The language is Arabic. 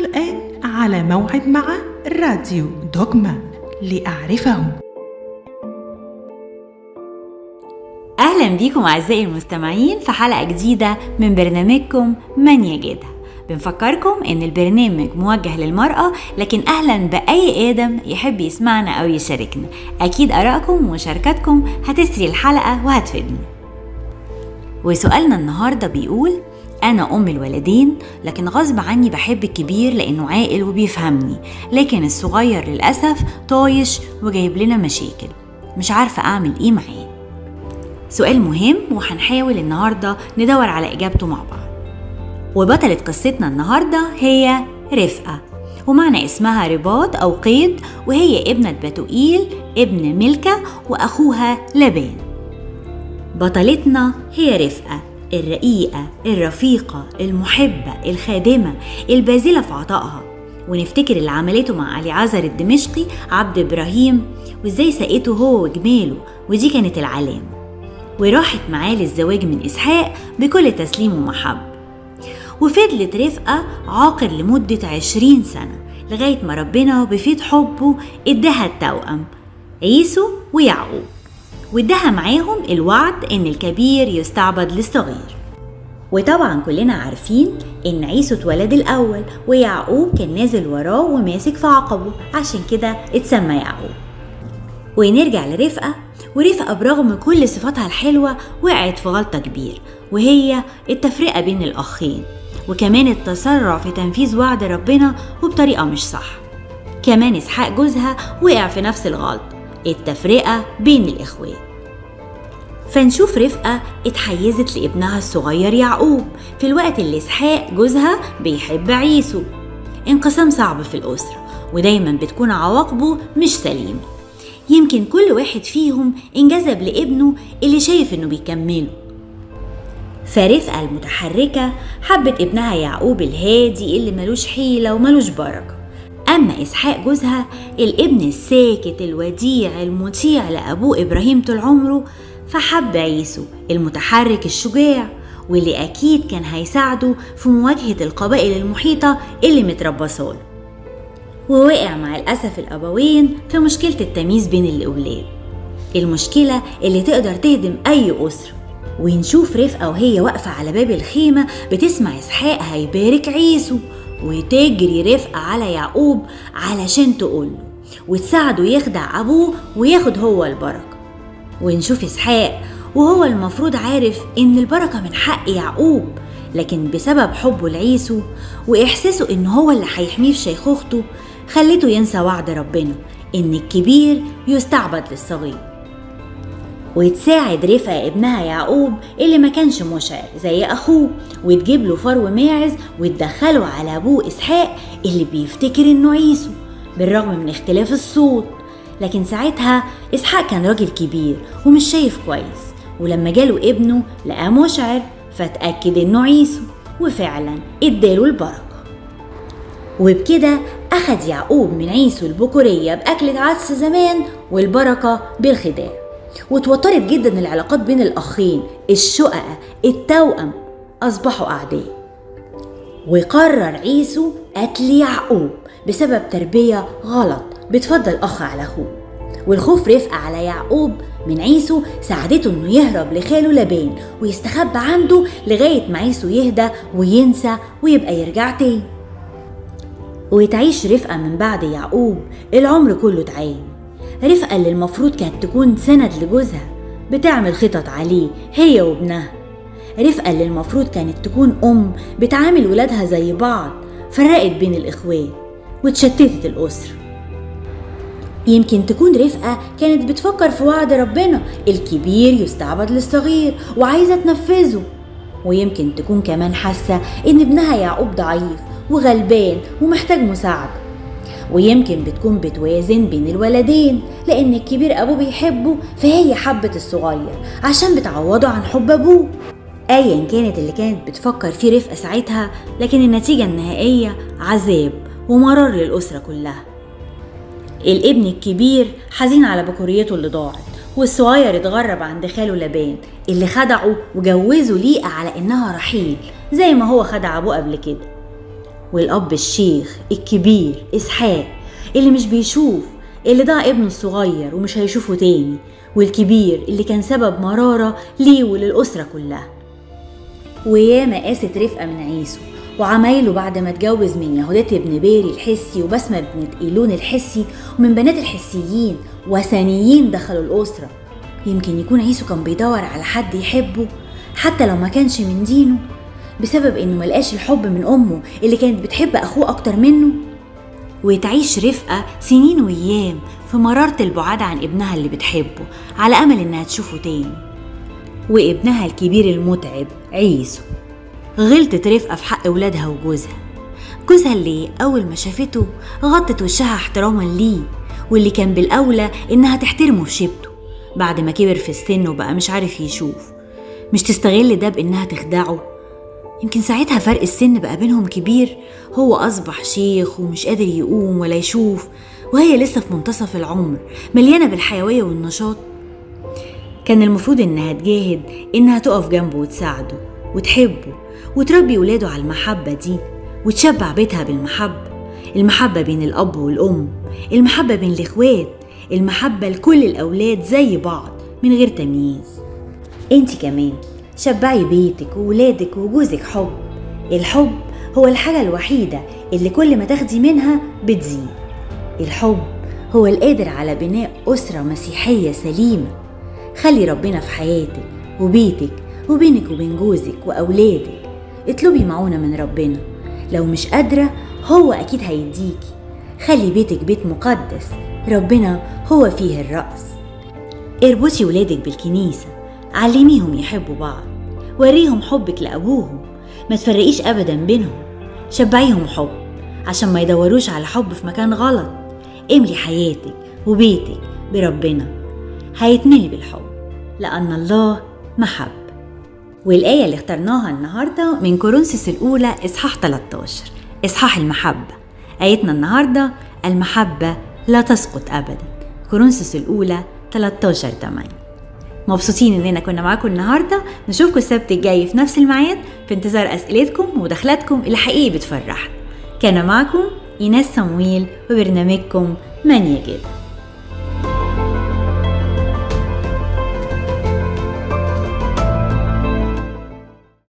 الآن على موعد مع راديو دوغما لأعرفه. أهلا بيكم أعزائي المستمعين في حلقة جديدة من برنامجكم من يجدها. بنفكركم إن البرنامج موجه للمرأة، لكن أهلا بأي آدم يحب يسمعنا أو يشاركنا. أكيد آرائكم ومشاركاتكم هتسري الحلقة وهتفيدنا. وسؤالنا النهاردة بيقول: أنا أم الولدين، لكن غصب عني بحب الكبير لأنه عاقل وبيفهمني، لكن الصغير للأسف طايش وجايب لنا مشاكل، مش عارفة أعمل إيه معاه. سؤال مهم وهنحاول النهاردة ندور على إجابته مع بعض. وبطلة قصتنا النهاردة هي رفقة، ومعنى اسمها رباط أو قيد، وهي ابنة بتوئيل ابن ملكة وأخوها لبان. بطلتنا هي رفقة الرقيقة الرفيقة المحبة الخادمة الباذلة في عطائها. ونفتكر اللي عملته مع علي عزر الدمشقي عبد إبراهيم، وإزاي سقته هو وجماله، ودي كانت العلامة. وراحت معاه للزواج من إسحاق بكل تسليم ومحبة. وفضلت رفقة عاقر لمدة 20 سنة لغاية ما ربنا بفيض حبه اداها التوأم عيسو ويعقوب، واداها معاهم الوعد ان الكبير يستعبد للصغير. وطبعا كلنا عارفين ان عيسو اتولد الاول، ويعقوب كان نازل وراه وماسك في عقبه، عشان كده اتسمى يعقوب. ونرجع لرفقة. ورفقة برغم كل صفاتها الحلوة وقعت في غلطة كبيرة، وهي التفرقة بين الأخين، وكمان التسرع في تنفيذ وعد ربنا وبطريقة مش صح. كمان إسحاق جوزها وقع في نفس الغلط، التفرقة بين الإخوات. فنشوف رفقة اتحيزت لابنها الصغير يعقوب في الوقت اللي إسحاق جوزها بيحب عيسو. انقسام صعب في الأسرة، ودايما بتكون عواقبه مش سليمة. يمكن كل واحد فيهم انجذب لابنه اللي شايف انه بيكمله. فرفقة المتحركة حبت ابنها يعقوب الهادي اللي ملوش حيلة وملوش بركة. أما إسحاق جوزها الابن الساكت الوديع المطيع لأبوه إبراهيم طول عمره، فحب عيسو المتحرك الشجاع، واللي أكيد كان هيساعده في مواجهة القبائل المحيطة اللي متربصاله. ووقع مع الأسف الأبوين في مشكلة التمييز بين الأولاد، المشكلة اللي تقدر تهدم أي أسرة. ونشوف رفقة وهي واقفة على باب الخيمة بتسمع إسحاق هيبارك عيسو، وتجري رفقة على يعقوب علشان تقوله وتساعده يخدع أبوه وياخد هو البركة. ونشوف إسحاق وهو المفروض عارف إن البركة من حق يعقوب، لكن بسبب حبه لعيسو وإحساسه إن هو اللي هيحميه في شيخوخته خلته ينسى وعد ربنا إن الكبير يستعبد للصغير. وتساعد رفقة ابنها يعقوب اللي ما كانش مشعر زي أخوه، وتجيب له فرو ماعز وتدخله على أبوه إسحاق اللي بيفتكر إنه عيسو بالرغم من اختلاف الصوت. لكن ساعتها إسحاق كان راجل كبير ومش شايف كويس، ولما جاله ابنه لقاه مشعر فتأكد إنه عيسو، وفعلا اداله البركة. وبكده أخد يعقوب من عيسو البكورية بأكلة عدس زمان والبركة بالخداع. وتوترت جدا العلاقات بين الأخين الشققة التوأم، أصبحوا أعداء. وقرر عيسو قتل يعقوب بسبب تربية غلط بتفضل أخ على أخوه. والخوف رفقة على يعقوب من عيسو ساعدته إنه يهرب لخاله لبان ويستخبى عنده لغاية ما عيسو يهدى وينسى ويبقى يرجع تاني. وتعيش رفقة من بعد يعقوب العمر كله تعاني. رفقة اللي المفروض كانت تكون سند لجوزها بتعمل خطط عليه هي وابنها. رفقة اللي المفروض كانت تكون بتعامل ولادها زي بعض، فرقت بين الإخوات وتشتتت الأسرة. يمكن تكون رفقة كانت بتفكر في وعد ربنا الكبير يستعبد للصغير وعايزة تنفذه. ويمكن تكون كمان حاسة إن ابنها يعقوب ضعيف وغلبان ومحتاج مساعدة. ويمكن بتكون بتوازن بين الولدين لأن الكبير أبوه بيحبه، فهي حبت الصغير عشان بتعوضه عن حب أبوه. أيا كانت اللي كانت بتفكر فيه رفقة ساعتها، لكن النتيجة النهائية عذاب ومرار للأسرة كلها. الابن الكبير حزين على بكوريته اللي ضاعت، والصغير اتغرب عند خاله لبان اللي خدعه وجوزه ليئة على إنها رحيل زي ما هو خدع أبوه قبل كده. والأب الشيخ الكبير إسحاق اللي مش بيشوف، اللي ضاع ابنه الصغير ومش هيشوفه تاني، والكبير اللي كان سبب مرارة ليه وللأسرة كلها. وياما قاست رفقة من عيسو وعمايله بعد ما اتجوز من يهودات ابن بيري الحسي وبسمة بنت إيلون الحسي ومن بنات الحسيين وثنيين دخلوا الأسرة. يمكن يكون عيسو كان بيدور على حد يحبه حتى لو ما كانش من دينه، بسبب انه ملقاش الحب من امه اللي كانت بتحب اخوه اكتر منه. وتعيش رفقة سنين وايام في مرارة البعاد عن ابنها اللي بتحبه على امل انها تشوفه تاني. وابنها الكبير المتعب عيسو غلطت رفقة في حق ولادها وجوزها اللي اول ما شافته غطت وشها احتراما ليه، واللي كان بالاولى انها تحترمه في شيبته بعد ما كبر في السن وبقى مش عارف يشوف. مش تستغل ده بانها تخدعه؟ يمكن ساعتها فرق السن بقى بينهم كبير، هو أصبح شيخ ومش قادر يقوم ولا يشوف، وهي لسه في منتصف العمر مليانة بالحيوية والنشاط. كان المفروض إنها تجاهد إنها تقف جنبه وتساعده وتحبه وتربي ولاده على المحبة دي وتشبع بيتها بالمحبة، المحبة بين الأب والأم، المحبة بين الإخوات، المحبة لكل الأولاد زي بعض من غير تمييز. انتي كمان شبعي بيتك وولادك وجوزك حب. الحب هو الحاجة الوحيدة اللي كل ما تاخدي منها بتزيد. الحب هو القادر على بناء أسرة مسيحية سليمة. خلي ربنا في حياتك وبيتك وبينك وبين جوزك وأولادك. اطلبي معونة من ربنا، لو مش قادرة هو أكيد هيديكي. خلي بيتك بيت مقدس ربنا هو فيه الرأس. اربطي ولادك بالكنيسة، علميهم يحبوا بعض، وريهم حبك لأبوهم، ما تفرقيش أبدا بينهم. شبعيهم حب عشان ما يدوروش على حب في مكان غلط. املي حياتك وبيتك بربنا، هيتملي بالحب لأن الله محب. والآية اللي اخترناها النهاردة من كورنثوس الأولى إصحاح 13، إصحاح المحبة. آيتنا النهاردة: المحبة لا تسقط أبدا. كورنثوس الأولى 13:8. مبسوطين إننا كنا معاكم النهاردة. نشوفكم السبت الجاي في نفس الميعاد في انتظار أسئلتكم ومداخلاتكم اللي حقيقي بتفرحنا. كان معكم إيناس صمويل وبرنامجكم من يجد.